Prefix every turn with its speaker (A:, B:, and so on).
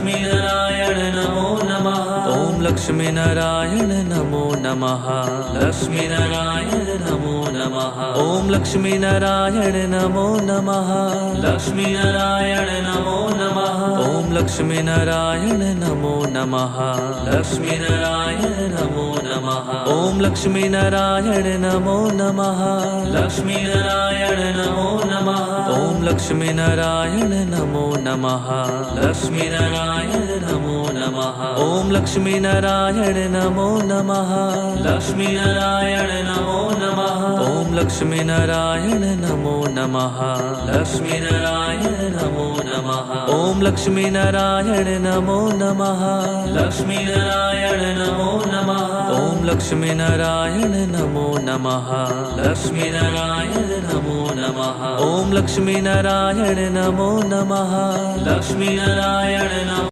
A: लक्ष्मीनारायण नमो नमः। ॐ लक्ष्मीनारायण नमो नमः। लक्ष्मीनारायण नमो नमः। ॐ लक्ष्मीनारायण नमो नमः। लक्ष्मीनारायण नमो नमः। ॐ लक्ष्मीनारायण नमो नमः। लक्ष्मीनारायण नमो नमः। ॐ लक्ष्मीनारायण नमो नमः। लक्ष्मीनारायण नमो नमः। ॐ लक्ष्मीनारायण नमो नमः। लक्ष्मीनारायण नमो नमः। ॐ लक्ष्मीनारायण नमो नमः। लक्ष्मीनारायण नमो नमः। ॐ लक्ष्मीनारायण नमो नमः। लक्ष्मीनारायण नमो नमः। ॐ लक्ष्मीनारायण नमो नमः। लक्ष्मीनारायण नमो नमः। ॐ लक्ष्मीनारायण नमो नमः। लक्ष्मीनारायण नमो नमः। ॐ लक्ष्मीनारायण नमो नमः। लक्ष्मीनारायण नमो